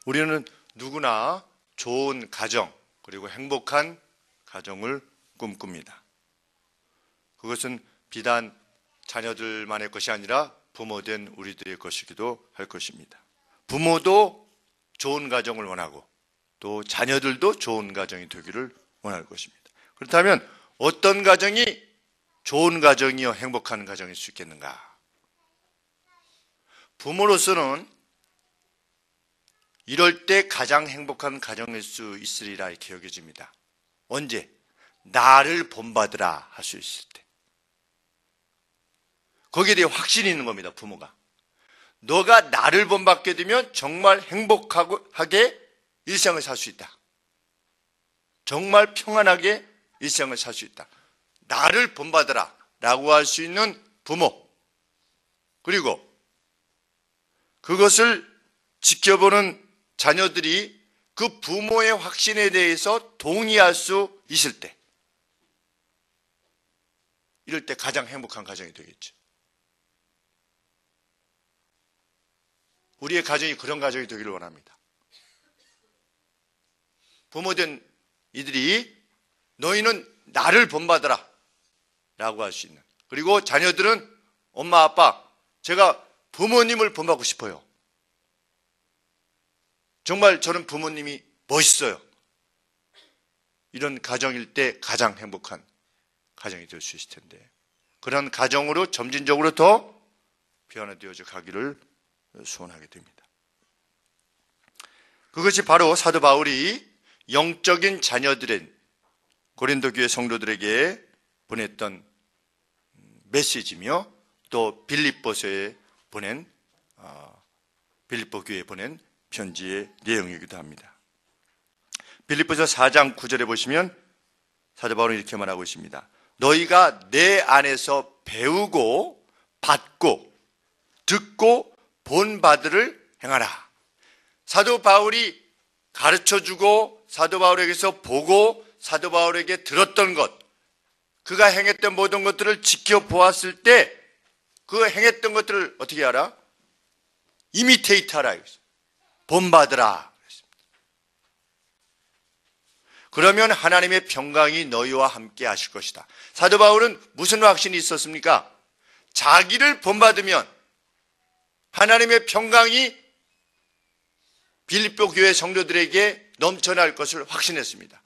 우리는 누구나 좋은 가정 그리고 행복한 가정을 꿈꿉니다. 그것은 비단 자녀들만의 것이 아니라 부모된 우리들의 것이기도 할 것입니다. 부모도 좋은 가정을 원하고 또 자녀들도 좋은 가정이 되기를 원할 것입니다. 그렇다면 어떤 가정이 좋은 가정이요 행복한 가정일 수 있겠는가? 부모로서는 이럴 때 가장 행복한 가정일 수 있으리라 이렇게 여겨집니다. 언제? 나를 본받으라 할 수 있을 때. 거기에 대해 확신이 있는 겁니다. 부모가. 너가 나를 본받게 되면 정말 행복하게 일생을 살 수 있다. 정말 평안하게 일생을 살 수 있다. 나를 본받으라 라고 할 수 있는 부모, 그리고 그것을 지켜보는 자녀들이 그 부모의 확신에 대해서 동의할 수 있을 때, 이럴 때 가장 행복한 가정이 되겠죠. 우리의 가정이 그런 가정이 되기를 원합니다. 부모된 이들이 너희는 나를 본받아라 라고 할 수 있는, 그리고 자녀들은 엄마 아빠 제가 부모님을 본받고 싶어요. 정말 저는 부모님이 멋있어요. 이런 가정일 때 가장 행복한 가정이 될 수 있을 텐데, 그런 가정으로 점진적으로 더 변화되어져 가기를 소원하게 됩니다. 그것이 바로 사도 바울이 영적인 자녀들인 고린도 교회 성도들에게 보냈던 메시지며 또 빌립보서에 보낸 빌립보 교회에 보낸 편지의 내용이기도 합니다. 빌립보서 4장 9절에 보시면 사도 바울은 이렇게 말하고 있습니다. 너희가 내 안에서 배우고 받고 듣고 본바들을 행하라. 사도 바울이 가르쳐주고 사도 바울에게서 보고 사도 바울에게 들었던 것, 그가 행했던 모든 것들을 지켜보았을 때 그 행했던 것들을 어떻게 하라? 이미테이트 하라. 본받으라. 그러면 하나님의 평강이 너희와 함께 하실 것이다. 사도 바울은 무슨 확신이 있었습니까? 자기를 본받으면 하나님의 평강이 빌립보 교회 성도들에게 넘쳐날 것을 확신했습니다.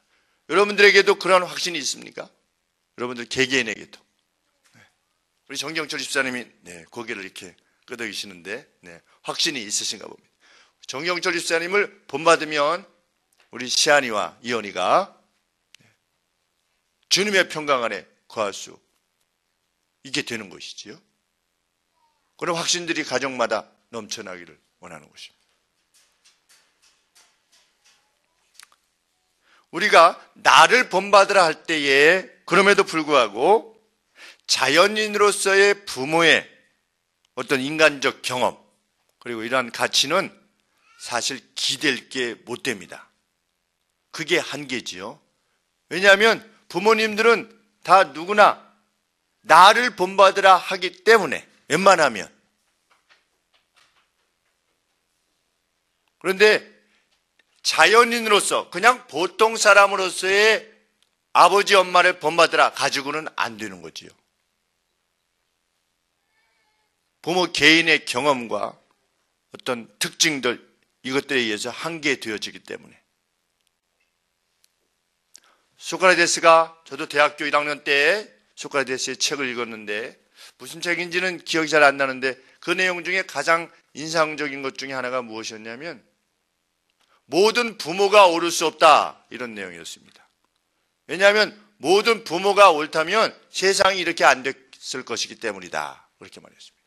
여러분들에게도 그런 확신이 있습니까? 여러분들 개개인에게도. 우리 정경철 집사님이 고개를 이렇게 끄덕이시는데 확신이 있으신가 봅니다. 정경철 집사님을 본받으면 우리 시안이와 이언이가 주님의 평강 안에 거할 수 있게 되는 것이지요. 그런 확신들이 가정마다 넘쳐나기를 원하는 것입니다. 우리가 나를 본받으라 할 때에 그럼에도 불구하고 자연인으로서의 부모의 어떤 인간적 경험 그리고 이러한 가치는 사실 기댈 게 못 됩니다. 그게 한계지요. 왜냐하면 부모님들은 다 누구나 나를 본받으라 하기 때문에 웬만하면. 그런데 자연인으로서 그냥 보통 사람으로서의 아버지 엄마를 본받으라 가지고는 안 되는 거지요. 부모 개인의 경험과 어떤 특징들 이것들에 의해서 한계되어지기 때문에. 소크라테스가 저도 대학교 1학년 때 소크라테스의 책을 읽었는데 무슨 책인지는 기억이 잘 안 나는데 그 내용 중에 가장 인상적인 것 중에 하나가 무엇이었냐면 모든 부모가 옳을 수 없다 이런 내용이었습니다. 왜냐하면 모든 부모가 옳다면 세상이 이렇게 안 됐을 것이기 때문이다 그렇게 말했습니다.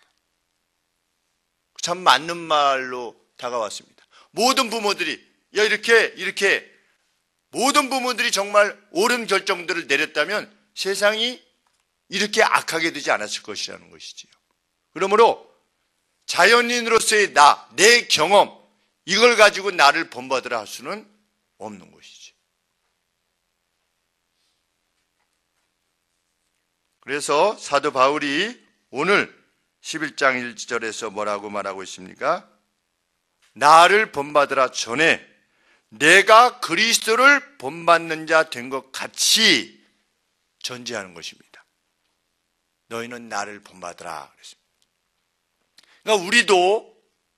참 맞는 말로 다가왔습니다. 모든 부모들이 이렇게 모든 부모들이 정말 옳은 결정들을 내렸다면 세상이 이렇게 악하게 되지 않았을 것이라는 것이지요. 그러므로 자연인으로서의 내 경험 이걸 가지고 나를 본받으라 할 수는 없는 것이지. 그래서 사도 바울이 오늘 11장 1절에서 뭐라고 말하고 있습니까? 나를 본받으라 전에 내가 그리스도를 본받는 자 된 것 같이 전제하는 것입니다. 너희는 나를 본받으라 그랬습니다. 그러니까 우리도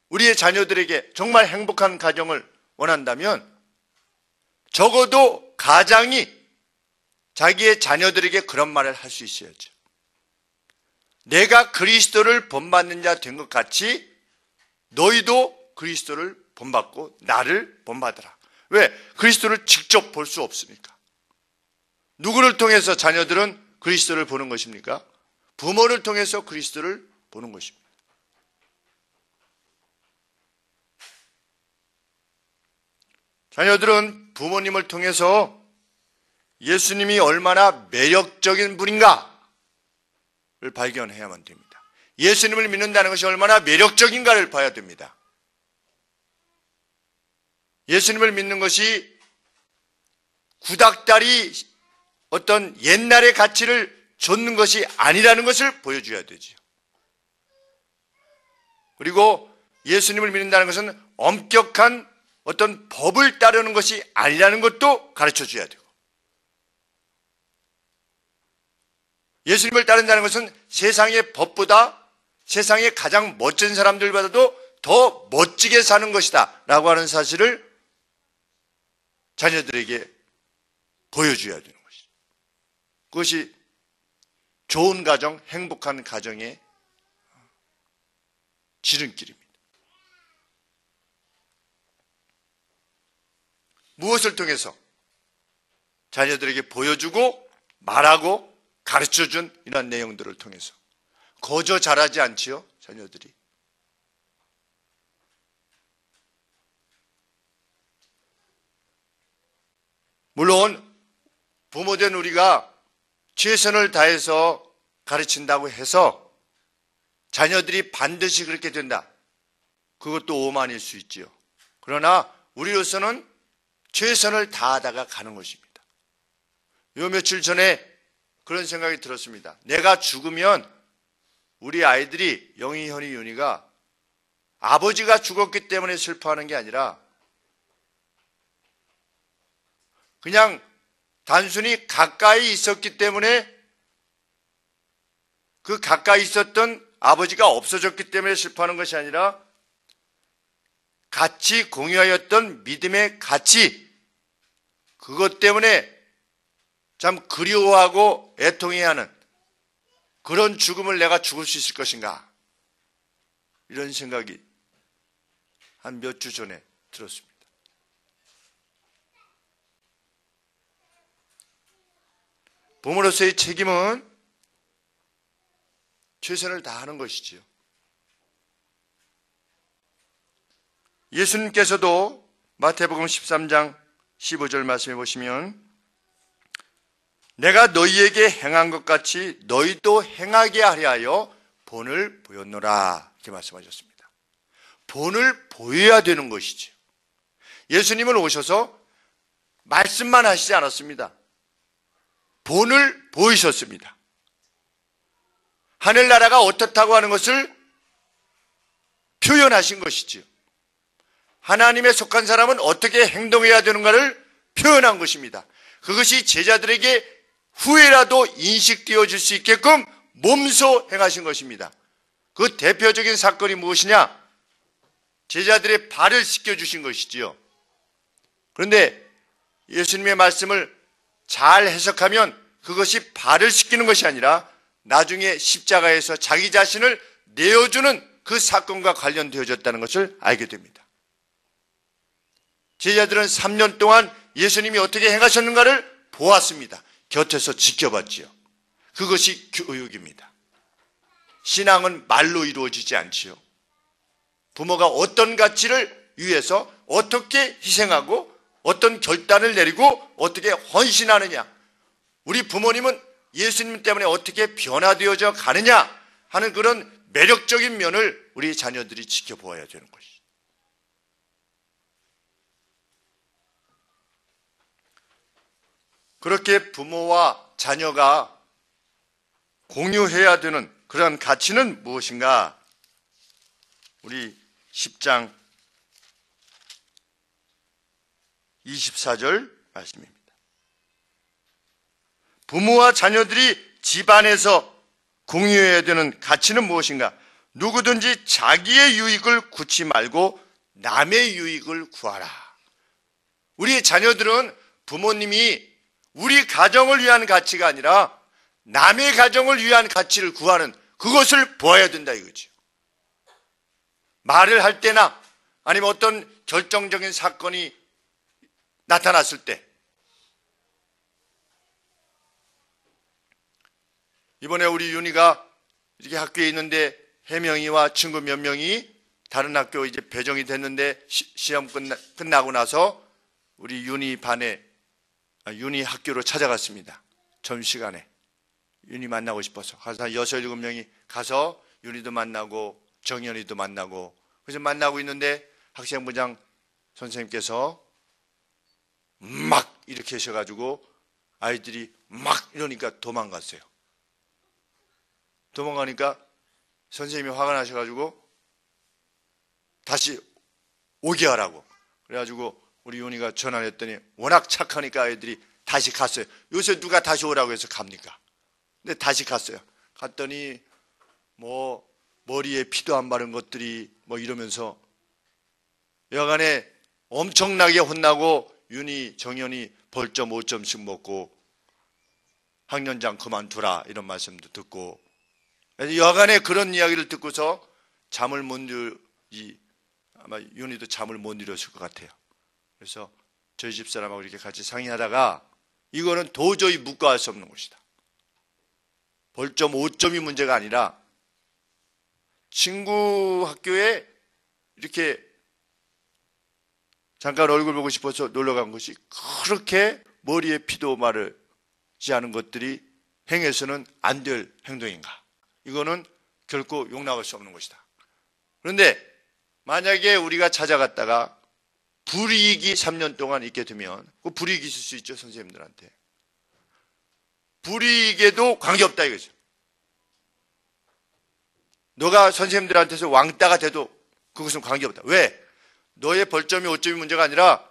우리의 자녀들에게 정말 행복한 가정을 원한다면 적어도 가장이 자기의 자녀들에게 그런 말을 할 수 있어야죠. 내가 그리스도를 본받는 자 된 것 같이 너희도 그리스도를 본받고 나를 본받으라. 왜? 그리스도를 직접 볼 수 없으니까. 누구를 통해서 자녀들은 그리스도를 보는 것입니까? 부모를 통해서 그리스도를 보는 것입니다. 자녀들은 부모님을 통해서 예수님이 얼마나 매력적인 분인가를 발견해야만 됩니다. 예수님을 믿는다는 것이 얼마나 매력적인가를 봐야 됩니다. 예수님을 믿는 것이 구닥다리 어떤 옛날의 가치를 좇는 것이 아니라는 것을 보여줘야 되죠. 그리고 예수님을 믿는다는 것은 엄격한 어떤 법을 따르는 것이 아니라는 것도 가르쳐줘야 되고, 예수님을 따른다는 것은 세상의 법보다 세상의 가장 멋진 사람들보다도 더 멋지게 사는 것이다 라고 하는 사실을 자녀들에게 보여줘야 되는 것이죠. 그것이 좋은 가정, 행복한 가정의 지름길입니다. 무엇을 통해서? 자녀들에게 보여주고 말하고 가르쳐준 이런 내용들을 통해서. 거저 잘하지 않지요, 자녀들이. 물론 부모된 우리가 최선을 다해서 가르친다고 해서 자녀들이 반드시 그렇게 된다, 그것도 오만일 수 있지요. 그러나 우리로서는 최선을 다하다가 가는 것입니다. 요 며칠 전에 그런 생각이 들었습니다. 내가 죽으면 우리 아이들이, 영희, 현이, 윤희가 아버지가 죽었기 때문에 슬퍼하는 게 아니라 그냥 단순히 가까이 있었기 때문에, 그 가까이 있었던 아버지가 없어졌기 때문에 슬퍼하는 것이 아니라 같이 공유하였던 믿음의 가치, 그것 때문에 참 그리워하고 애통해야 하는 그런 죽음을 내가 죽을 수 있을 것인가, 이런 생각이 한 몇 주 전에 들었습니다. 부모로서의 책임은 최선을 다하는 것이지요. 예수님께서도 마태복음 13장 15절 말씀해 보시면 내가 너희에게 행한 것 같이 너희도 행하게 하려 본을 보였노라, 이렇게 말씀하셨습니다. 본을 보여야 되는 것이죠. 예수님은 오셔서 말씀만 하시지 않았습니다. 본을 보이셨습니다. 하늘나라가 어떻다고 하는 것을 표현하신 것이지요. 하나님에 속한 사람은 어떻게 행동해야 되는가를 표현한 것입니다. 그것이 제자들에게 후회라도 인식되어질 수 있게끔 몸소 행하신 것입니다. 그 대표적인 사건이 무엇이냐? 제자들의 발을 씻겨주신 것이지요. 그런데 예수님의 말씀을 잘 해석하면 그것이 발을 씻기는 것이 아니라 나중에 십자가에서 자기 자신을 내어주는 그 사건과 관련되어졌다는 것을 알게 됩니다. 제자들은 3년 동안 예수님이 어떻게 행하셨는가를 보았습니다. 곁에서 지켜봤지요. 그것이 교육입니다. 신앙은 말로 이루어지지 않지요. 부모가 어떤 가치를 위해서 어떻게 희생하고 어떤 결단을 내리고 어떻게 헌신하느냐, 우리 부모님은 예수님 때문에 어떻게 변화되어져 가느냐 하는 그런 매력적인 면을 우리 자녀들이 지켜보아야 되는 것이죠. 그렇게 부모와 자녀가 공유해야 되는 그런 가치는 무엇인가? 우리 10장 24절 말씀입니다. 부모와 자녀들이 집안에서 공유해야 되는 가치는 무엇인가? 누구든지 자기의 유익을 구치 말고 남의 유익을 구하라. 우리의 자녀들은 부모님이 우리 가정을 위한 가치가 아니라 남의 가정을 위한 가치를 구하는 그것을 보아야 된다 이거죠. 말을 할 때나 아니면 어떤 결정적인 사건이 나타났을 때, 이번에 우리 윤희가 이렇게 학교에 있는데 혜명이와 친구 몇 명이 다른 학교 이제 배정이 됐는데 시험 끝나고 나서 우리 윤희 윤희 학교로 찾아갔습니다. 점심시간에 윤희 만나고 싶어서 가서 한 6, 7명이 가서 윤희도 만나고 정연이도 만나고, 그래서 만나고 있는데 학생부장 선생님께서 막 이렇게 하셔가지고 아이들이 막 이러니까 도망갔어요. 도망가니까 선생님이 화가 나셔가지고 다시 오게 하라고 그래가지고 우리 윤희가 전화를 했더니 워낙 착하니까 아이들이 다시 갔어요. 요새 누가 다시 오라고 해서 갑니까? 근데 다시 갔어요. 갔더니 뭐 머리에 피도 안 바른 것들이 뭐 이러면서 여간에 엄청나게 혼나고 윤희, 정연이 벌점 5점씩 먹고 학년장 그만두라 이런 말씀도 듣고, 여간에 그런 이야기를 듣고서 잠을 못 아마 윤희도 잠을 못 이뤘을 것 같아요. 그래서 저희 집사람하고 이렇게 같이 상의하다가 이거는 도저히 묵과할 수 없는 것이다. 벌점 5점이 문제가 아니라 친구 학교에 이렇게 잠깐 얼굴 보고 싶어서 놀러 간 것이 그렇게 머리에 피도 마르지 않은 것들이 행해서는 안 될 행동인가? 이거는 결코 용납할 수 없는 것이다. 그런데 만약에 우리가 찾아갔다가 불이익이 3년 동안 있게 되면 그 불이익이 있을 수 있죠. 선생님들한테. 불이익에도 관계없다 이거죠. 너가 선생님들한테서 왕따가 돼도 그것은 관계없다. 왜? 너의 벌점이 5점이 문제가 아니라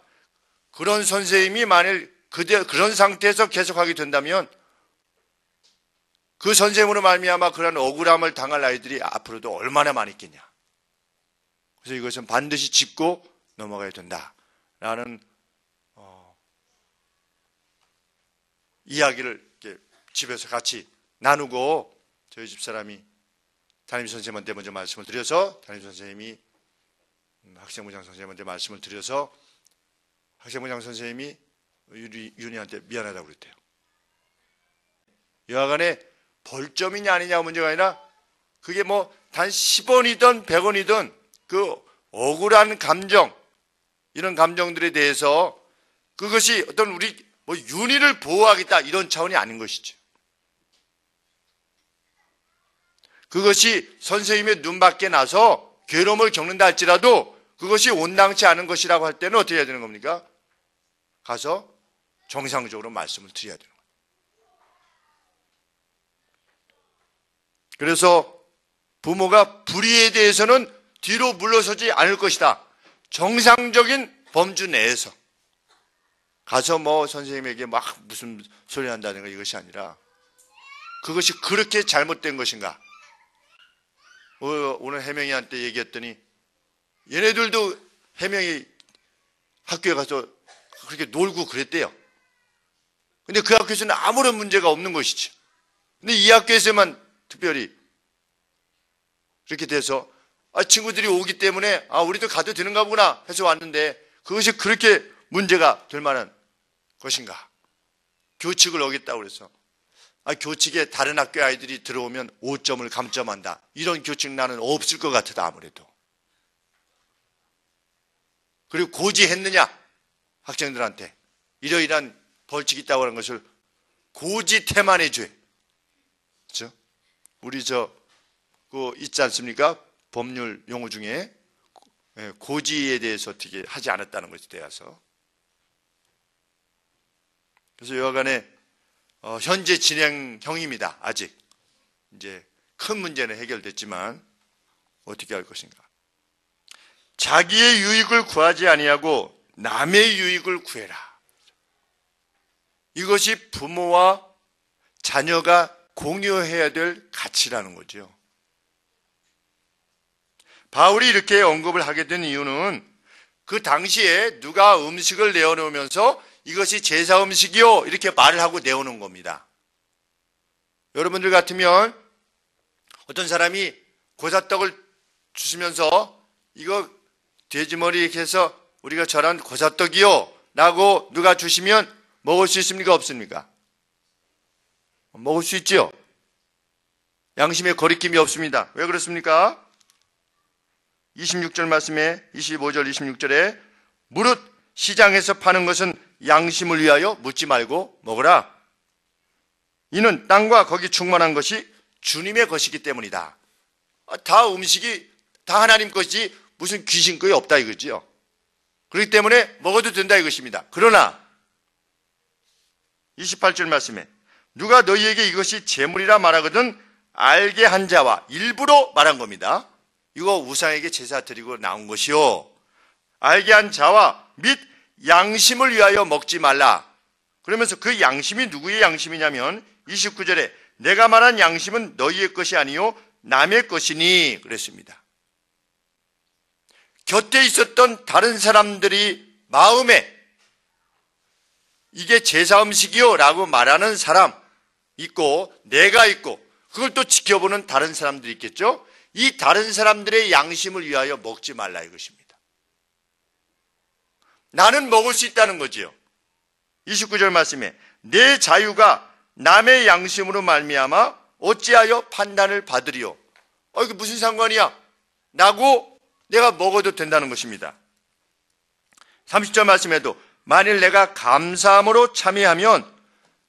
그런 선생님이 만일 그런 상태에서 계속하게 된다면 그 선생님으로 말미암아 그런 억울함을 당할 아이들이 앞으로도 얼마나 많이 있겠냐. 그래서 이것은 반드시 짚고 넘어가야 된다라는 이야기를 이렇게 집에서 같이 나누고, 저희 집사람이 담임선생님한테 먼저 말씀을 드려서 담임선생님이 학생부장 선생님한테 말씀을 드려서 학생부장 선생님이 윤희한테 미안하다고 그랬대요. 여하간에 벌점이냐 아니냐 문제가 아니라 그게 뭐 단 10원이든 100원이든 그 억울한 감정, 이런 감정들에 대해서 그것이 어떤 우리 뭐 윤희를 보호하겠다 이런 차원이 아닌 것이죠. 그것이 선생님의 눈밖에 나서 괴로움을 겪는다 할지라도 그것이 온당치 않은 것이라고 할 때는 어떻게 해야 되는 겁니까? 가서 정상적으로 말씀을 드려야 되는 거예요. 그래서 부모가 불의에 대해서는 뒤로 물러서지 않을 것이다. 정상적인 범주 내에서 가서 뭐 선생님에게 막 무슨 소리 한다든가 이것이 아니라 그것이 그렇게 잘못된 것인가. 오늘 혜명이한테 얘기했더니 얘네들도 혜명이 학교에 가서 그렇게 놀고 그랬대요. 근데 그 학교에서는 아무런 문제가 없는 것이지. 근데 이 학교에서만 특별히 그렇게 돼서 친구들이 오기 때문에 우리도 가도 되는가 보구나 해서 왔는데 그것이 그렇게 문제가 될 만한 것인가. 교칙을 어겼다고 그래서 교칙에 다른 학교 아이들이 들어오면 5점을 감점한다. 이런 교칙 나는 없을 것 같다 아무래도. 그리고 고지했느냐 학생들한테 이러이러한 벌칙이 있다고 하는 것을 고지 태만해 줘요. 그렇죠? 우리 그 있지 않습니까? 법률 용어 중에 고지에 대해서 어떻게 하지 않았다는 것에 대해서. 그래서 여하간에 현재 진행형입니다. 아직 이제 큰 문제는 해결됐지만 어떻게 할 것인가. 자기의 유익을 구하지 아니하고 남의 유익을 구해라. 이것이 부모와 자녀가 공유해야 될 가치라는 거죠. 바울이 이렇게 언급을 하게 된 이유는 그 당시에 누가 음식을 내어놓으면서 이것이 제사 음식이요 이렇게 말을 하고 내오는 겁니다. 여러분들 같으면 어떤 사람이 고사떡을 주시면서 이거 돼지머리 이렇게 해서 우리가 절한 고사떡이요 라고 누가 주시면 먹을 수 있습니까? 없습니까? 먹을 수 있지요. 양심에 거리낌이 없습니다. 왜 그렇습니까? 26절 말씀에 25절 26절에 무릇 시장에서 파는 것은 양심을 위하여 묻지 말고 먹으라. 이는 땅과 거기 충만한 것이 주님의 것이기 때문이다. 다 음식이 다 하나님 것이 무슨 귀신 거이 없다 이거지요. 그렇기 때문에 먹어도 된다 이것입니다. 그러나 28절 말씀에 누가 너희에게 이것이 재물이라 말하거든 알게 한 자와 일부러 말한 겁니다. 이거 우상에게 제사 드리고 나온 것이요. 알게 한 자와 및 양심을 위하여 먹지 말라. 그러면서 그 양심이 누구의 양심이냐면 29절에 내가 말한 양심은 너희의 것이 아니요 남의 것이니 그랬습니다. 곁에 있었던 다른 사람들이 마음에 이게 제사 음식이요 라고 말하는 사람 있고 내가 있고 그걸 또 지켜보는 다른 사람들이 있겠죠. 이 다른 사람들의 양심을 위하여 먹지 말라 이것입니다. 나는 먹을 수 있다는 거지요. 29절 말씀에 내 자유가 남의 양심으로 말미암아 어찌하여 판단을 받으리요. 이게 무슨 상관이야? 라고 내가 먹어도 된다는 것입니다. 30절 말씀에도 만일 내가 감사함으로 참여하면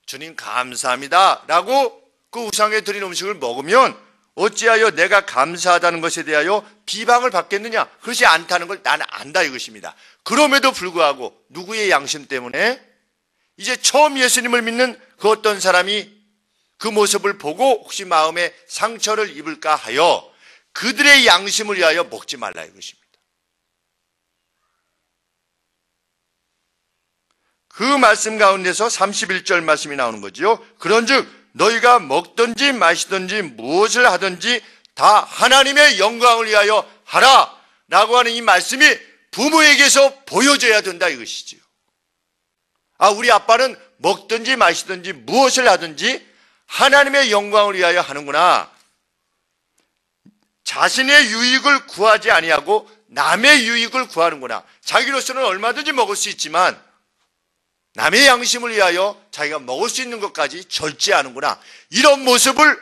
주님 감사합니다 라고 그 우상에 드린 음식을 먹으면 어찌하여 내가 감사하다는 것에 대하여 비방을 받겠느냐? 그렇지 않다는 걸 나는 안다 이것입니다. 그럼에도 불구하고 누구의 양심 때문에 이제 처음 예수님을 믿는 그 어떤 사람이 그 모습을 보고 혹시 마음에 상처를 입을까 하여 그들의 양심을 위하여 먹지 말라 이것입니다. 그 말씀 가운데서 31절 말씀이 나오는 거죠. 그런즉 너희가 먹든지 마시든지 무엇을 하든지 다 하나님의 영광을 위하여 하라 라고 하는 이 말씀이 부모에게서 보여져야 된다 이것이지요. 우리 아빠는 먹든지 마시든지 무엇을 하든지 하나님의 영광을 위하여 하는구나. 자신의 유익을 구하지 아니하고 남의 유익을 구하는구나. 자기로서는 얼마든지 먹을 수 있지만 남의 양심을 위하여 자기가 먹을 수 있는 것까지 절제하는구나. 이런 모습을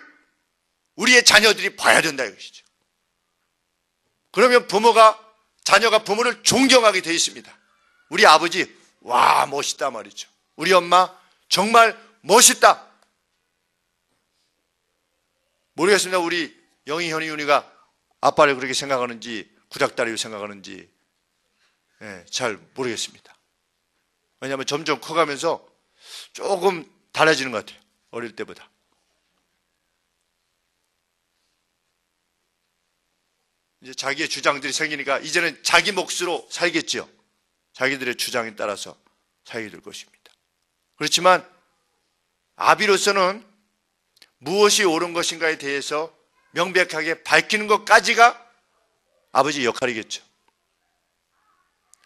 우리의 자녀들이 봐야 된다 이것이죠. 그러면 자녀가 부모를 존경하게 되어 있습니다. 우리 아버지 와 멋있다 말이죠. 우리 엄마 정말 멋있다. 모르겠습니다. 우리 영희, 현이, 윤희가 아빠를 그렇게 생각하는지 구닥다리로 생각하는지 잘 모르겠습니다. 왜냐하면 점점 커가면서 조금 달라지는 것 같아요. 어릴 때보다. 이제 자기의 주장들이 생기니까 이제는 자기 몫으로 살겠죠. 자기들의 주장에 따라서 살게 될 것입니다. 그렇지만 아비로서는 무엇이 옳은 것인가에 대해서 명백하게 밝히는 것까지가 아버지의 역할이겠죠.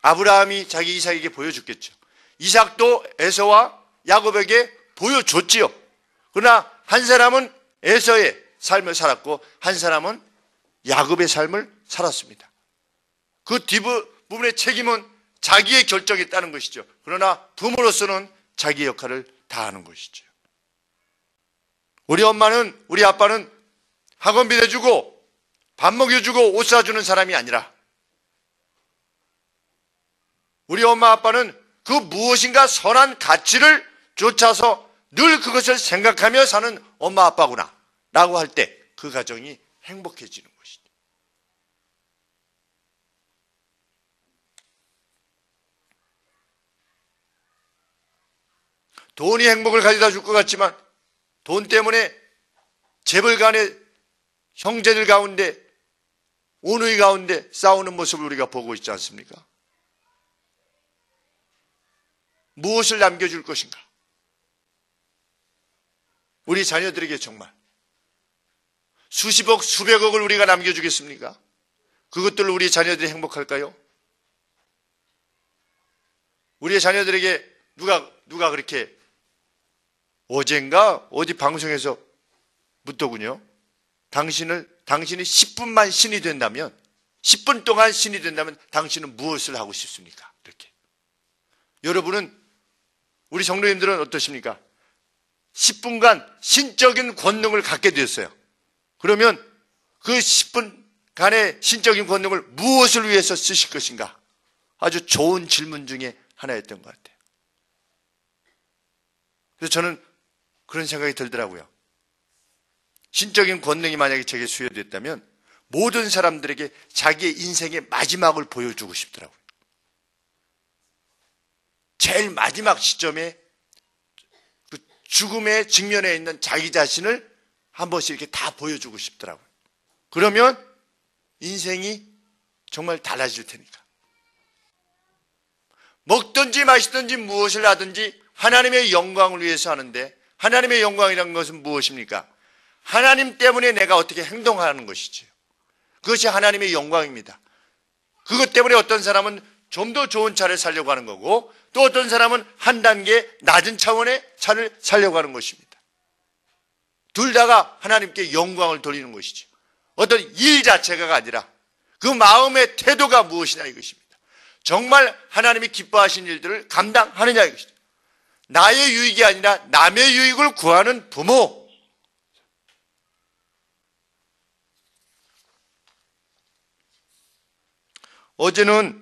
아브라함이 자기 이삭에게 보여줬겠죠. 이삭도 에서와 야곱에게 보여줬지요. 그러나 한 사람은 에서의 삶을 살았고 한 사람은 야곱의 삶을 살았습니다. 그 뒷부분의 책임은 자기의 결정에 있다는 것이죠. 그러나 부모로서는 자기의 역할을 다하는 것이죠. 우리 엄마는, 우리 아빠는 학원비 내주고 밥 먹여주고 옷 사주는 사람이 아니라 우리 엄마 아빠는 그 무엇인가 선한 가치를 쫓아서 늘 그것을 생각하며 사는 엄마 아빠구나 라고 할 때 그 가정이 행복해지는 것이죠. 돈이 행복을 가져다 줄 것 같지만 돈 때문에 재벌 간의 형제들 가운데 온누이 가운데 싸우는 모습을 우리가 보고 있지 않습니까? 무엇을 남겨줄 것인가? 우리 자녀들에게 정말 수십억, 수백억을 우리가 남겨주겠습니까? 그것들로 우리 자녀들이 행복할까요? 우리의 자녀들에게 누가 그렇게 어젠가 어디 방송에서 묻더군요. 당신이 10분만 신이 된다면, 10분 동안 신이 된다면 당신은 무엇을 하고 싶습니까? 이렇게. 여러분은, 우리 성도님들은 어떠십니까? 10분간 신적인 권능을 갖게 되었어요. 그러면 그 10분간의 신적인 권능을 무엇을 위해서 쓰실 것인가? 아주 좋은 질문 중에 하나였던 것 같아요. 그래서 저는 그런 생각이 들더라고요. 신적인 권능이 만약에 제게 수여됐다면 모든 사람들에게 자기의 인생의 마지막을 보여주고 싶더라고요. 제일 마지막 시점에 그 죽음의 직면에 있는 자기 자신을 한 번씩 이렇게 다 보여주고 싶더라고요. 그러면 인생이 정말 달라질 테니까. 먹든지 마시든지 무엇을 하든지 하나님의 영광을 위해서 하는데, 하나님의 영광이라는 것은 무엇입니까? 하나님 때문에 내가 어떻게 행동하는 것이지요. 그것이 하나님의 영광입니다. 그것 때문에 어떤 사람은 좀 더 좋은 차를 살려고 하는 거고, 또 어떤 사람은 한 단계 낮은 차원의 차를 살려고 하는 것입니다. 둘 다가 하나님께 영광을 돌리는 것이죠. 어떤 일 자체가 아니라 그 마음의 태도가 무엇이냐 이것입니다. 정말 하나님이 기뻐하신 일들을 감당하느냐 이것이죠. 나의 유익이 아니라 남의 유익을 구하는 부모. 어제는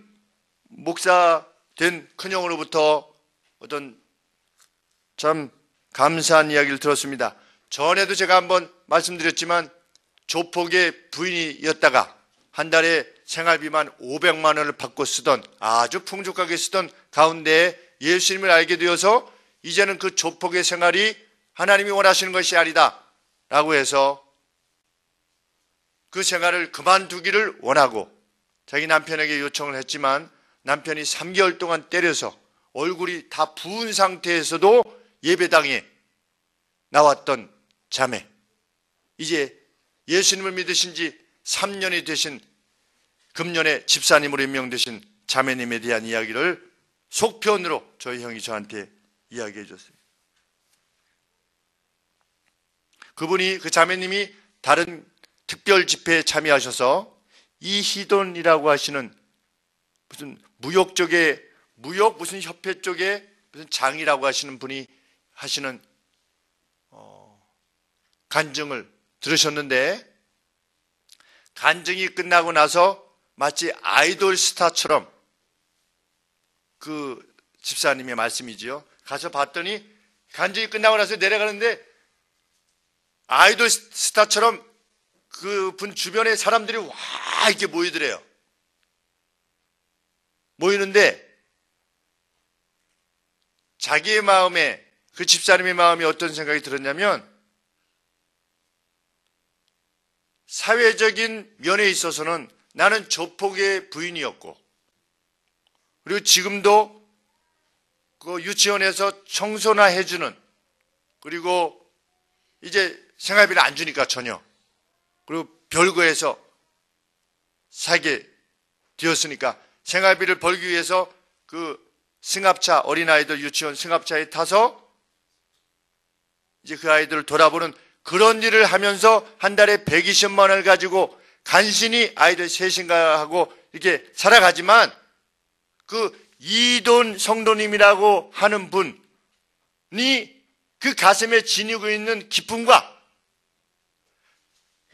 목사 된 큰형으로부터 어떤 참 감사한 이야기를 들었습니다. 전에도 제가 한번 말씀드렸지만 조폭의 부인이었다가 한 달에 생활비만 500만 원을 받고 쓰던, 아주 풍족하게 쓰던 가운데 예수님을 알게 되어서 이제는 그 조폭의 생활이 하나님이 원하시는 것이 아니다 라고 해서 그 생활을 그만두기를 원하고 자기 남편에게 요청을 했지만 남편이 3개월 동안 때려서 얼굴이 다 부은 상태에서도 예배당에 나왔던 자매, 이제 예수님을 믿으신 지 3년이 되신 금년에 집사님으로 임명되신 자매님에 대한 이야기를 속편으로 저희 형이 저한테 이야기해 줬어요. 그분이, 그 자매님이 다른 특별 집회에 참여하셔서 이희돈이라고 하시는 무슨 무역 쪽에, 무슨 협회 쪽에 무슨 장이라고 하시는 분이 하시는 간증을 들으셨는데, 간증이 끝나고 나서 마치 아이돌 스타처럼, 그 집사님의 말씀이지요. 가서 봤더니 간증이 끝나고 나서 내려가는데 아이돌 스타처럼 그분 주변에 사람들이 와 이렇게 모이더래요. 모이는데 자기의 마음에, 그 집사님의 마음에 어떤 생각이 들었냐면, 사회적인 면에 있어서는 나는 조폭의 부인이었고, 그리고 지금도 그 유치원에서 청소나 해주는, 그리고 이제 생활비를 안 주니까 전혀, 그리고 별거에서 살게 되었으니까 생활비를 벌기 위해서 그 승합차, 어린아이들 유치원 승합차에 타서 이제 그 아이들을 돌아보는 그런 일을 하면서 한 달에 120만 원을 가지고 간신히 아이들 셋인가 하고 이렇게 살아가지만, 그 이돈 성도님이라고 하는 분이 그 가슴에 지니고 있는 기쁨과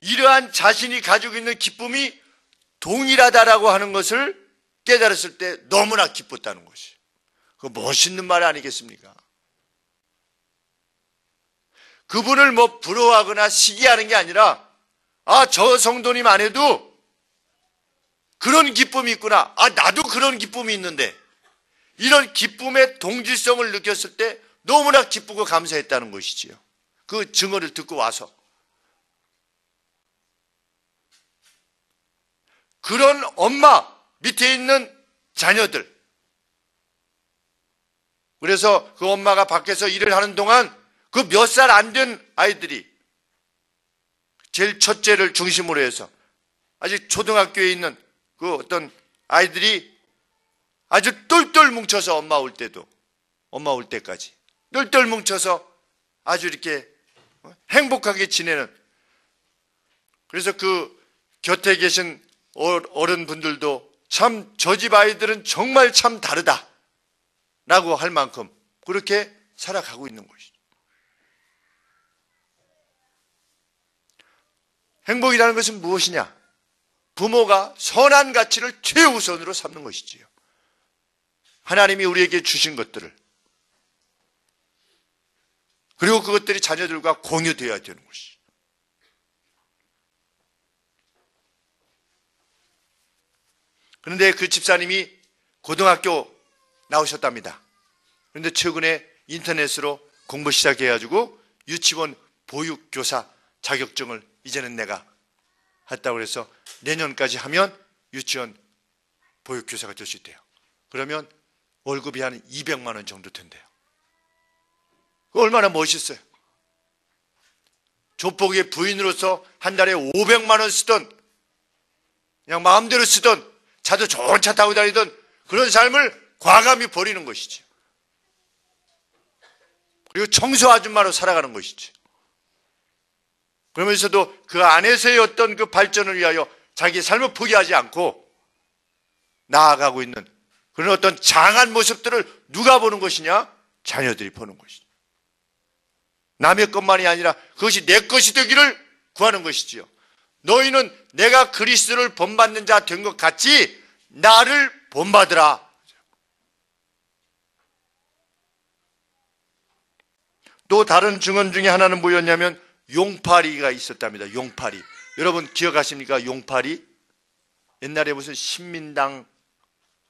이러한 자신이 가지고 있는 기쁨이 동일하다라고 하는 것을 깨달았을 때 너무나 기뻤다는 것이, 그 멋있는 말 아니겠습니까? 그분을 뭐 부러워하거나 시기하는 게 아니라, 아, 저 성도님 안에도 그런 기쁨이 있구나. 아, 나도 그런 기쁨이 있는데. 이런 기쁨의 동질성을 느꼈을 때 너무나 기쁘고 감사했다는 것이지요. 그 증언을 듣고 와서. 그런 엄마 밑에 있는 자녀들, 그래서 그 엄마가 밖에서 일을 하는 동안 그 몇 살 안 된 아이들이 제일 첫째를 중심으로 해서 아직 초등학교에 있는 그 어떤 아이들이 아주 똘똘 뭉쳐서 엄마 올 때까지 똘똘 뭉쳐서 아주 이렇게 행복하게 지내는, 그래서 그 곁에 계신 어른분들도 참 저 집 아이들은 정말 참 다르다 라고 할 만큼 그렇게 살아가고 있는 것이죠. 행복이라는 것은 무엇이냐? 부모가 선한 가치를 최우선으로 삼는 것이지요. 하나님이 우리에게 주신 것들을, 그리고 그것들이 자녀들과 공유되어야 되는 것이죠. 그런데 그 집사님이 고등학교 나오셨답니다. 그런데 최근에 인터넷으로 공부 시작해가지고 유치원 보육교사 자격증을 이제는 내가 했다고 해서 내년까지 하면 유치원 보육교사가 될 수 있대요. 그러면 월급이 한 200만 원 정도 된대요. 얼마나 멋있어요. 조폭의 부인으로서 한 달에 500만 원 쓰던, 그냥 마음대로 쓰던, 차도 좋은 차 타고 다니던 그런 삶을 과감히 버리는 것이죠. 그리고 청소 아줌마로 살아가는 것이죠. 그러면서도 그 안에서의 어떤 그 발전을 위하여 자기 삶을 포기하지 않고 나아가고 있는 그런 어떤 장한 모습들을 누가 보는 것이냐? 자녀들이 보는 것이죠. 남의 것만이 아니라 그것이 내 것이 되기를 구하는 것이지요. 너희는 내가 그리스도를 본받는 자 된 것 같이 나를 본받으라. 또 다른 증언 중에 하나는 뭐였냐면 용파리가 있었답니다. 용파리. 여러분 기억하십니까? 용파리? 옛날에 무슨 신민당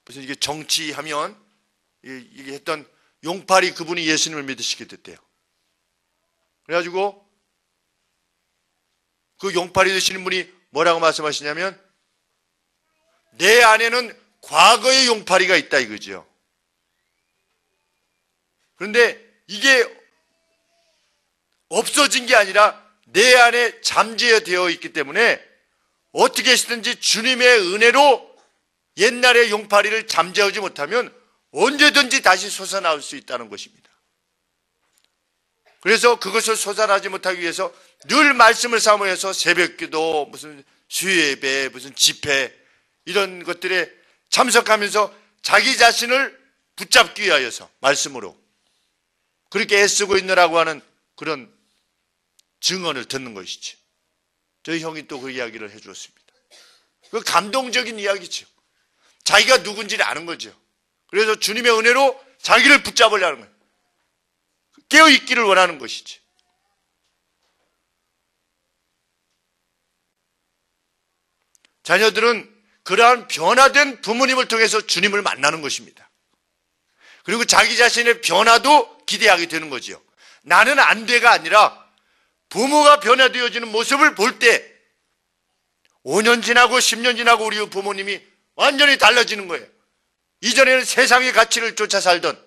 무슨 이게 정치하면 이게 했던 용파리, 그분이 예수님을 믿으시게 됐대요. 그래가지고 그 용파리 되시는 분이 뭐라고 말씀하시냐면 내 안에는 과거의 용파리가 있다 이거죠. 그런데 이게 없어진 게 아니라 내 안에 잠재되어 있기 때문에 어떻게 해서든지 주님의 은혜로 옛날의 용파리를 잠재우지 못하면 언제든지 다시 솟아나올 수 있다는 것입니다. 그래서 그것을 솟아나지 못하기 위해서 늘 말씀을 사모해서 새벽기도, 무슨 수요예배, 무슨 집회 이런 것들에 참석하면서 자기 자신을 붙잡기 위하여서 말씀으로 그렇게 애쓰고 있느라고 하는 그런 증언을 듣는 것이죠. 저희 형이 또 그 이야기를 해주었습니다. 그 감동적인 이야기죠. 자기가 누군지를 아는 거죠. 그래서 주님의 은혜로 자기를 붙잡으려는 거예요. 깨어있기를 원하는 것이지. 자녀들은 그러한 변화된 부모님을 통해서 주님을 만나는 것입니다. 그리고 자기 자신의 변화도 기대하게 되는 거지요. 나는 안 돼가 아니라 부모가 변화되어지는 모습을 볼 때 5년 지나고 10년 지나고 우리 부모님이 완전히 달라지는 거예요. 이전에는 세상의 가치를 쫓아 살던,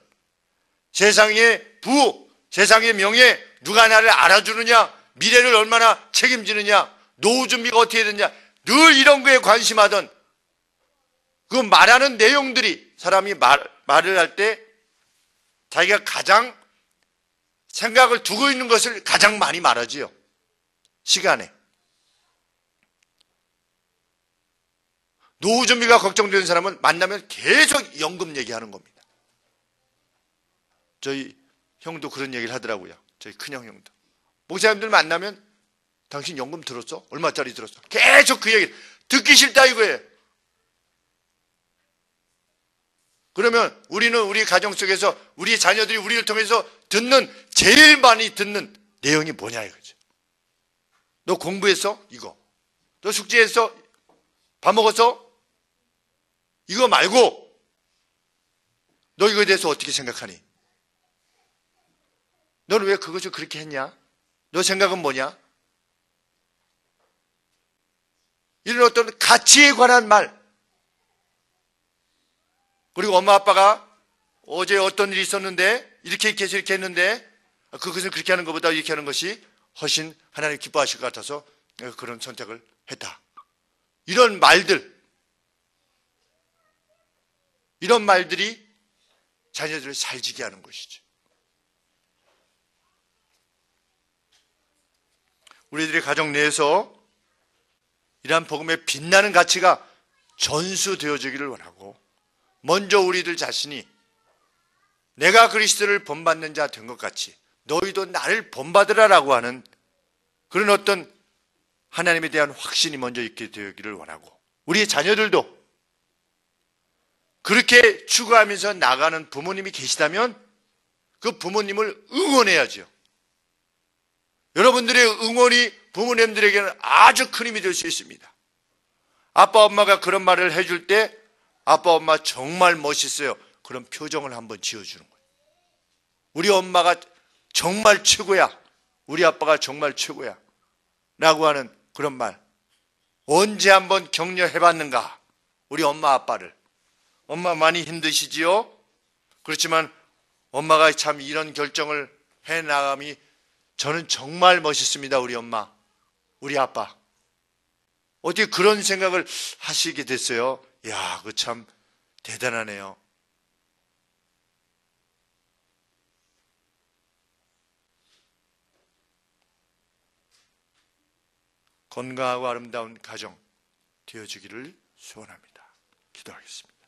세상의 부, 세상의 명예, 누가 나를 알아주느냐, 미래를 얼마나 책임지느냐, 노후 준비가 어떻게 되느냐, 늘 이런 거에 관심하던 그 말하는 내용들이, 사람이 말을 할 때 자기가 가장 생각을 두고 있는 것을 가장 많이 말하지요. 시간에. 노후 준비가 걱정되는 사람은 만나면 계속 연금 얘기하는 겁니다. 저희 형도 그런 얘기를 하더라고요. 저희 큰형 형도. 목사님들 만나면 당신 연금 들었어? 얼마짜리 들었어? 계속 그 얘기를 듣기 싫다 이거예요. 그러면 우리는 우리 가정 속에서 우리 자녀들이 우리를 통해서 제일 많이 듣는 내용이 뭐냐 이거죠. 너 공부했어? 이거. 너 숙제했어? 밥 먹었어? 이거 말고 너 이거에 대해서 어떻게 생각하니? 너는 왜 그것을 그렇게 했냐? 너 생각은 뭐냐? 이런 어떤 가치에 관한 말. 그리고 엄마 아빠가 어제 어떤 일이 있었는데 이렇게 해서 이렇게 했는데 그것을 그렇게 하는 것보다 이렇게 하는 것이 훨씬 하나님 기뻐하실 것 같아서 그런 선택을 했다. 이런 말들이 자녀들을 살지게 하는 것이죠. 우리들의 가정 내에서 이러한 복음의 빛나는 가치가 전수되어지기를 원하고, 먼저 우리들 자신이 내가 그리스도를 본받는 자 된 것 같이 너희도 나를 본받으라라고 하는 그런 어떤 하나님에 대한 확신이 먼저 있게 되기를 원하고, 우리의 자녀들도 그렇게 추구하면서 나가는 부모님이 계시다면 그 부모님을 응원해야죠. 여러분들의 응원이 부모님들에게는 아주 큰 힘이 될 수 있습니다. 아빠 엄마가 그런 말을 해줄 때 아빠 엄마 정말 멋있어요, 그런 표정을 한번 지어주는 거예요. 우리 엄마가 정말 최고야, 우리 아빠가 정말 최고야 라고 하는 그런 말, 언제 한번 격려해봤는가 우리 엄마 아빠를. 엄마 많이 힘드시지요? 그렇지만 엄마가 참 이런 결정을 해나감이 저는 정말 멋있습니다. 우리 엄마, 우리 아빠. 어떻게 그런 생각을 하시게 됐어요? 야, 그거 참 대단하네요. 건강하고 아름다운 가정 되어주기를 소원합니다. 기도하겠습니다.